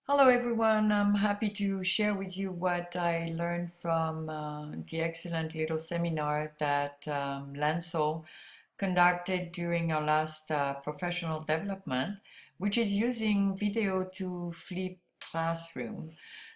Hello everyone, I'm happy to share with you what I learned from the excellent little seminar that Lansol conducted during our last professional development, which is using video to flip classroom.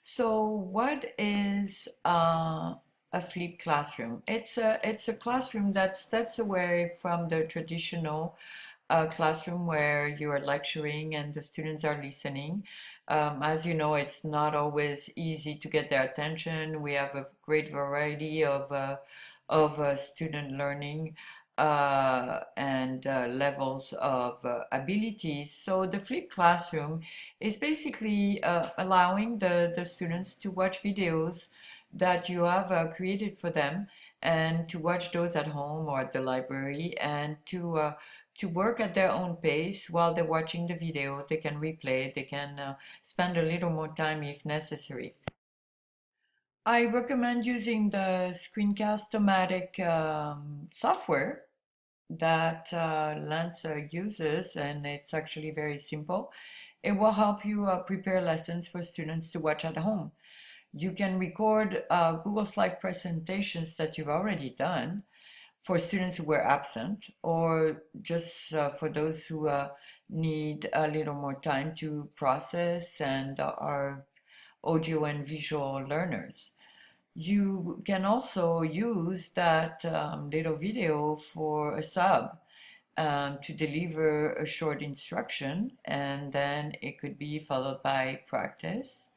So what is a flipped classroom? It's a classroom that steps away from the traditional classroom where you are lecturing and the students are listening. As you know, it's not always easy to get their attention. We have a great variety of student learning and levels of abilities. So the flipped classroom is basically allowing the students to watch videos that you have created for them and to watch those at home or at the library and to work at their own pace while they're watching the video. They can replay, they can spend a little more time if necessary. I recommend using the Screencast-O-Matic software that Lancer uses, and it's actually very simple. It will help you prepare lessons for students to watch at home. You can record Google Slide presentations that you've already done for students who were absent, or just for those who need a little more time to process and are audio and visual learners. You can also use that little video for a sub to deliver a short instruction, and then it could be followed by practice.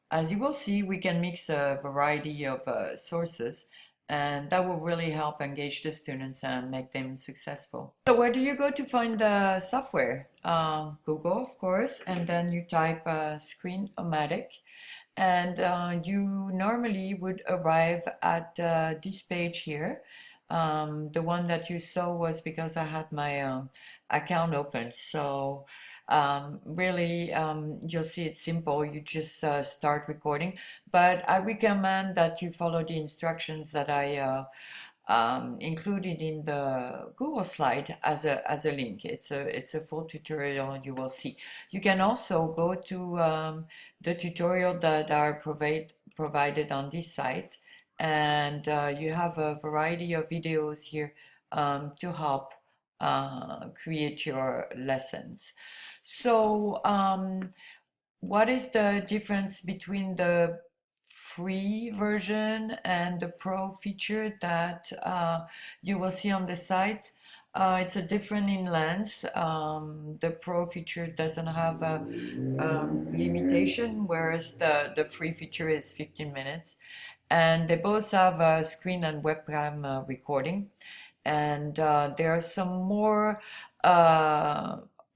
As you will see, we can mix a variety of sources, and that will really help engage the students and make them successful. So where do you go to find the software? Google, of course, and then you type Screen-O-Matic, and you normally would arrive at this page here. The one that you saw was because I had my account open. So really, you'll see it's simple. You just start recording. But I recommend that you follow the instructions that I included in the Google slide as a link. It's a full tutorial you will see. You can also go to the tutorial that are provided on this site, and you have a variety of videos here to help create your lessons. So what is the difference between the free version and the pro feature that you will see on the site? It's a different in length. The pro feature doesn't have a limitation, whereas the free feature is 15 minutes. And they both have a screen and webcam recording. And there are some more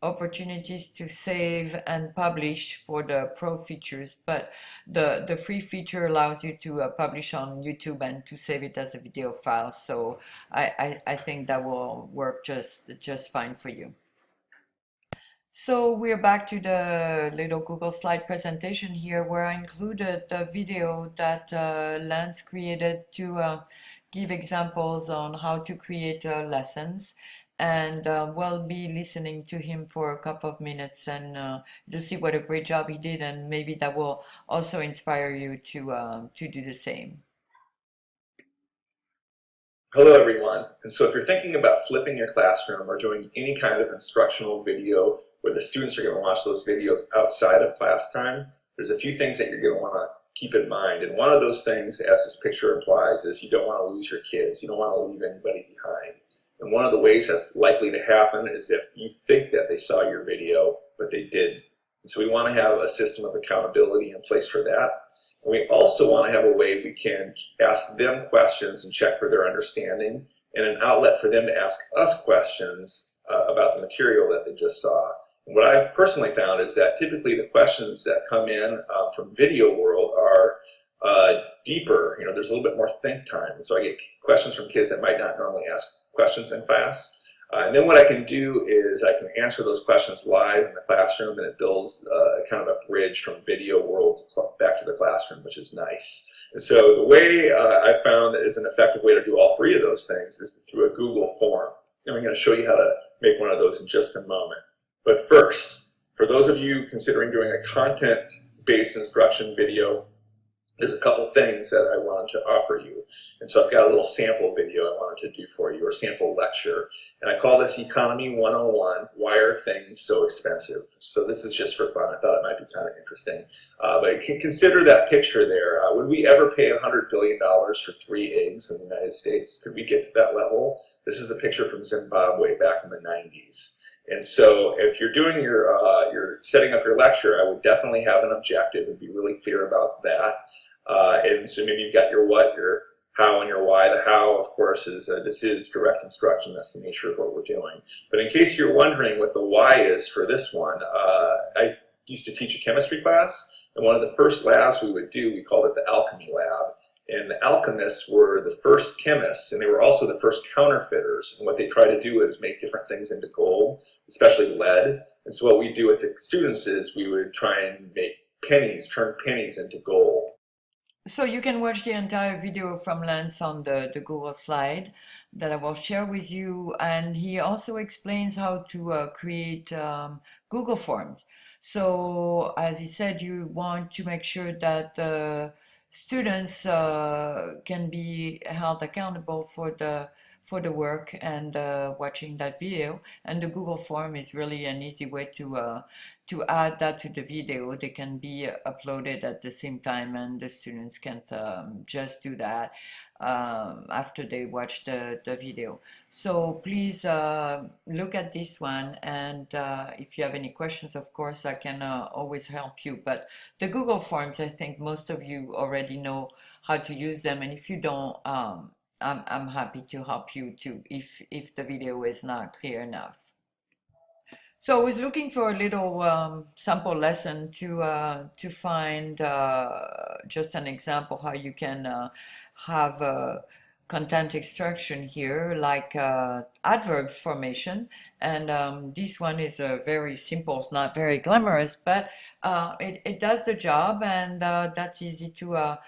opportunities to save and publish for the pro features, but the free feature allows you to publish on YouTube and to save it as a video file. So I think that will work just fine for you. So we're back to the little Google slide presentation here, where I included the video that Lance created to give examples on how to create lessons. And we'll be listening to him for a couple of minutes, and you'll see what a great job he did, and maybe that will also inspire you to do the same. Hello everyone, and so if you're thinking about flipping your classroom or doing any kind of instructional video where the students are going to watch those videos outside of class time, there's a few things that you're going to want to keep in mind. And one of those things, as this picture implies, is you don't want to lose your kids. You don't want to leave anybody behind. And one of the ways that's likely to happen is if you think that they saw your video, but they didn't. And so we want to have a system of accountability in place for that. And we also want to have a way we can ask them questions and check for their understanding, and an outlet for them to ask us questions about the material that they just saw. And what I've personally found is that typically the questions that come in from video world are deeper. You know, there's a little bit more think time. And so I get questions from kids that might not normally ask questions in class. And then what I can do is I can answer those questions live in the classroom, and it builds kind of a bridge from video world back to the classroom, which is nice. And so the way I found that is an effective way to do all three of those things is through a Google form. And I'm going to show you how to make one of those in just a moment. But first, for those of you considering doing a content based instruction video, there's a couple things that I wanted to offer you. And so I've got a little sample video I wanted to do for you, or sample lecture. And I call this Economy 101, Why Are Things So Expensive? So this is just for fun. I thought it might be kind of interesting. But consider that picture there. Would we ever pay $100 billion for 3 eggs in the United States? Could we get to that level? This is a picture from Zimbabwe back in the 90s. And so if you're doing you're setting up your lecture, I would definitely have an objective and be really clear about that. And so maybe you've got your what, your how, and your why. The how, of course, is this is direct instruction. That's the nature of what we're doing. But in case you're wondering what the why is for this one, I used to teach a chemistry class, and one of the first labs we would do, we called it the alchemy lab. And the alchemists were the first chemists, and they were also the first counterfeiters. And what they try to do is make different things into gold, especially lead. And so what we do with the students is we would try and make pennies, turn pennies into gold. So you can watch the entire video from Lance on the Google slide that I will share with you. And he also explains how to create Google Forms. So as he said, you want to make sure that the students can be held accountable for the work and watching that video. And the Google Form is really an easy way to add that to the video. They can be uploaded at the same time, and the students can just do that after they watch the video. So please look at this one, and if you have any questions, of course, I can always help you. But the Google Forms, I think most of you already know how to use them, and if you don't, I'm happy to help you too if the video is not clear enough. So I was looking for a little sample lesson to find just an example how you can have content extraction here, like adverbs formation. And this one is very simple, it's not very glamorous, but it does the job, and that's easy to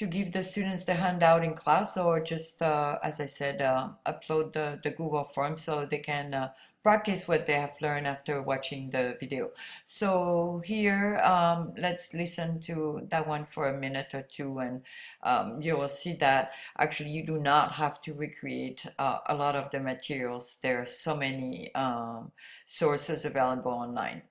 give the students the handout in class, or just, as I said, upload the Google Form so they can practice what they have learned after watching the video. So here, let's listen to that one for a minute or two, and you will see that actually you do not have to recreate a lot of the materials. There are so many sources available online.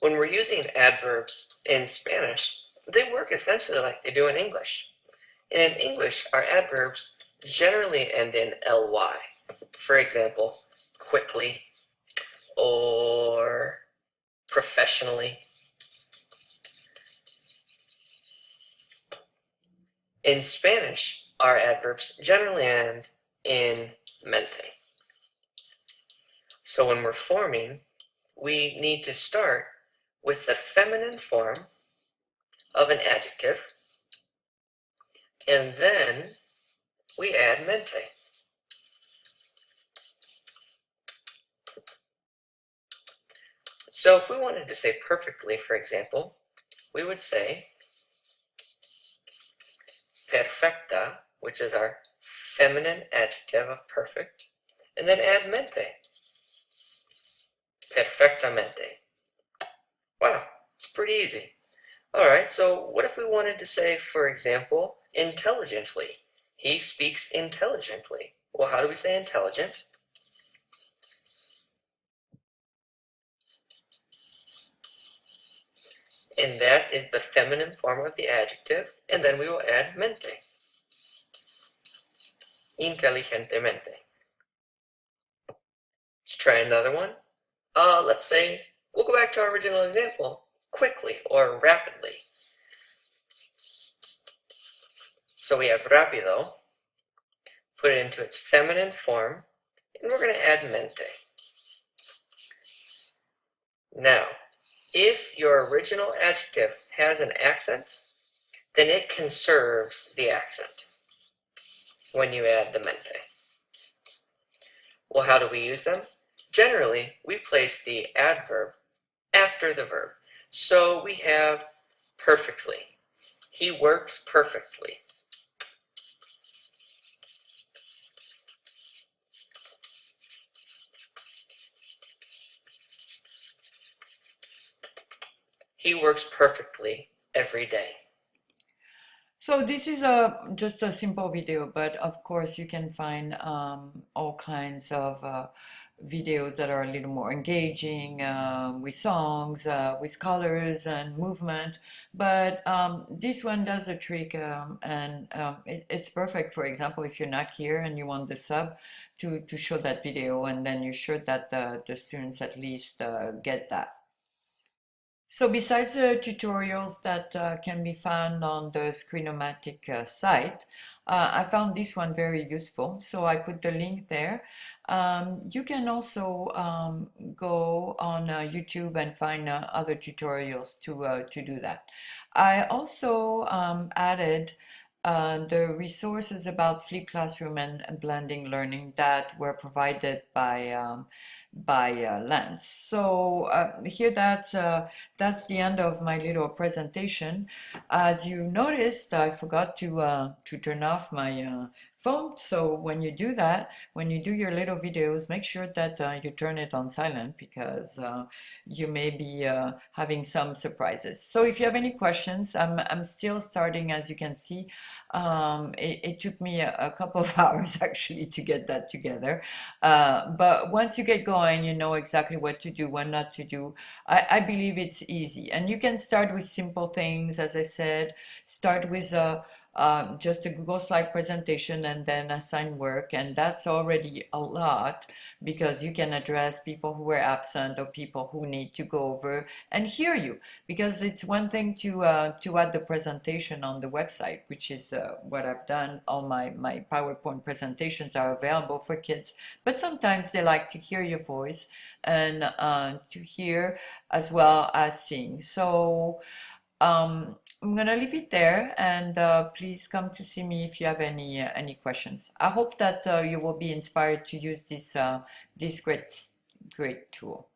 When we're using adverbs in Spanish, they work essentially like they do in English. And in English, our adverbs generally end in ly. For example, quickly or professionally. In Spanish, our adverbs generally end in mente. So when we're forming, we need to start with the feminine form of an adjective, and then we add mente. So if we wanted to say perfectly, for example, we would say perfecta, which is our feminine adjective of perfect, and then add mente. Perfectamente. Wow, it's pretty easy. All right, so what if we wanted to say, for example, intelligently? He speaks intelligently. Well, how do we say intelligent? And that is the feminine form of the adjective, and then we will add mente. Inteligentemente. Let's try another one. Let's say, we'll go back to our original example, quickly or rapidly. So we have rapido, put it into its feminine form, and we're going to add mente. Now, if your original adjective has an accent, then it conserves the accent when you add the mente. Well, how do we use them? Generally, we place the adverb after the verb. So we have perfectly. He works perfectly. He works perfectly every day. So this is just a simple video, but of course you can find all kinds of videos that are a little more engaging with songs, with colors and movement. But this one does the trick, and it's perfect. For example, if you're not here and you want the sub to show that video, and then you're sure that the students at least get that. So besides the tutorials that can be found on the Screenomatic site, I found this one very useful. So I put the link there. You can also go on YouTube and find other tutorials to do that. I also added the resources about flipped classroom and blending learning that were provided by Lance. So here that's the end of my little presentation. As you noticed, I forgot to turn off my phone. So when you do that, when you do your little videos, make sure that you turn it on silent, because you may be having some surprises. So if you have any questions, I'm still starting, as you can see. It took me a couple of hours actually to get that together. But once you get going, you know exactly what to do, what not to do. I believe it's easy. And you can start with simple things, as I said. Start with just a Google slide presentation and then assign work, and that's already a lot, because you can address people who are absent or people who need to go over and hear you, because it's one thing to add the presentation on the website, which is what I've done. All my PowerPoint presentations are available for kids, but sometimes they like to hear your voice and to hear as well as sing. So I'm gonna leave it there, and please come to see me if you have any questions. I hope that you will be inspired to use this great tool.